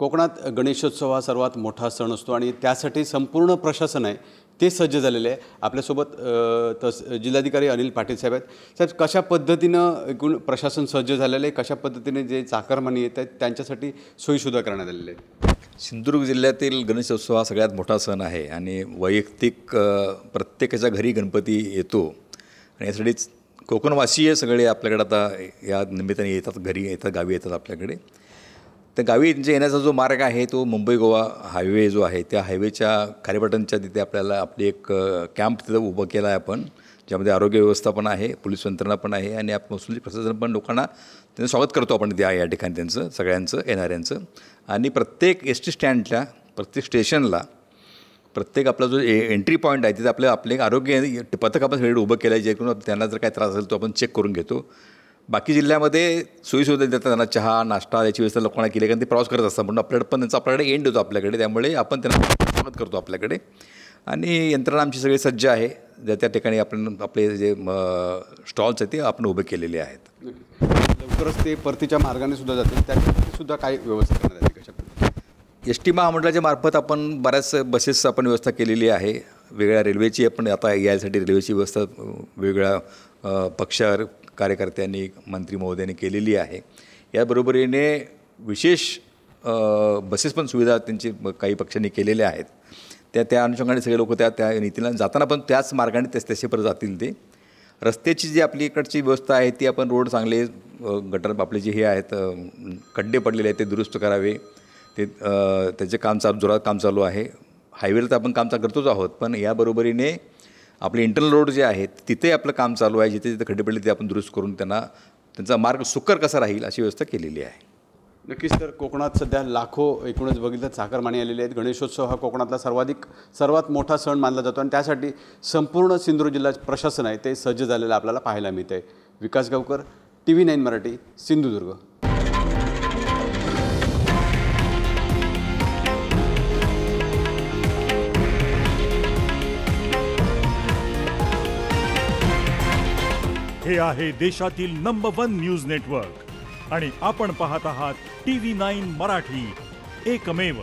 कोकणात गणेशोत्सव हा सर्वात मोठा सण असतो आणि त्यासाठी संपूर्ण प्रशासन आहे ते सज्ज झालेले आहे। आपल्यासोबत जिल्हाधिकारी अनिल पाटील साहेब आहेत। साहेब, कशा पद्धतीनं एकूण प्रशासन सज्ज झालेलं आहे, कशा पद्धतीने जे चाकरमानी येत आहेत त्यांच्यासाठी सोयीसुद्धा करण्यात आलेले आहेत? सिंधुदुर्ग जिल्ह्यातील गणेशोत्सव हा सगळ्यात मोठा सण आहे आणि वैयक्तिक प्रत्येकाच्या घरी गणपती येतो आणि यासाठीच कोकणवासीय सगळे आपल्याकडे आता या निमित्ताने येतात, घरी येतात, गावी येतात आपल्याकडे। तर गावी येण्याचा जो मार्ग आहे तो मुंबई गोवा हायवे जो आहे त्या हायवेच्या खारेपाटणच्या तिथे आपल्याला आपली एक कॅम्प तिथं उभं केला आहे आपण, ज्यामध्ये आरोग्य व्यवस्था पण आहे, पोलीस यंत्रणा पण आहे आणि महसुली प्रशासन पण लोकांना त्यांचं स्वागत करतो आपण या ठिकाणी त्यांचं सगळ्यांचं येणाऱ्यांचं। आणि प्रत्येक एस टी स्टँडच्या प्रत्येक स्टेशनला प्रत्येक आपला जो एंट्री पॉईंट आहे तिथे आपले आरोग्य पथक आपण सगळे उभं केलं आहे, जेणेकरून त्यांना जर काय त्रास असेल तो आपण चेक करून घेतो। बाकी जिल्ह्यामध्ये सोयीसुविधा देतात, त्यांना चहा नाश्ता याची व्यवस्था लोकांना केली, कारण ते प्रवास करत असतात म्हणून आपल्याकडे पण त्यांचा आपल्याकडे एंड होतो आपल्याकडे, त्यामुळे आपण त्यांना स्वागत करतो आपल्याकडे। आणि यंत्रणा आमची सगळी सज्ज आहे, त्या ठिकाणी आपण आपले जे स्टॉल्स आहेत ते आपण उभे केलेले आहेत। लवकरच ते परतीच्या मार्गाने सुद्धा जातील, त्यासाठी सुद्धा काही व्यवस्था करण्यात आली कशा? एस टी महामंडळाच्या मार्फत आपण बऱ्याच बसेस आपण व्यवस्था केलेली आहे। वेगळ्या रेल्वेची आपण आता यासाठी रेल्वेची व्यवस्था वेगळ्या पक्ष कार्यकर्त्यांनी मंत्री महोदयांनी केलेली आहे। याबरोबरीने विशेष बसेस पण सुविधा त्यांची काही पक्षांनी केलेल्या आहेत, त्या अनुषंगाने सगळे लोक त्या नीतीला जाताना पण त्याच मार्गाने तसे परत जातील। ते रस्त्याची जी आपली इकडची व्यवस्था आहे ती आपण रोड चांगले गटर आपले जे हे आहेत खड्डे पडलेले आहेत ते दुरुस्त करावे, ते त्याचे जोरात काम चालू आहे। हायवेला तर आपण काम करतोच आहोत, पण याबरोबरीने आपले इंटरनल रोड जे आहेत तिथे आपलं काम चालू आहे, जिथे जिथे खड्डे पडले ते आपण दुरुस्त करून त्यांचा मार्ग सुकर कसा राहील अशी व्यवस्था केलेली आहे। नक्कीच, तर कोकणात सध्या लाखो एकूणच बघितलं चाकरमानी आलेले आहेत। गणेशोत्सव हा कोकणातला सर्वात मोठा सण मानला जातो आणि त्यासाठी संपूर्ण सिंधुदुर्ग जिल्हा प्रशासन आहे ते सज्ज झालेलं आपल्याला पाहायला मिळतं आहे। विकास गावकर, TV9 मराठी, सिंधुदुर्ग। हे आहे देशातील नंबर 1 न्यूज नेटवर्क आणि आपण पाहत आहात TV9 मराठी, एकमेव।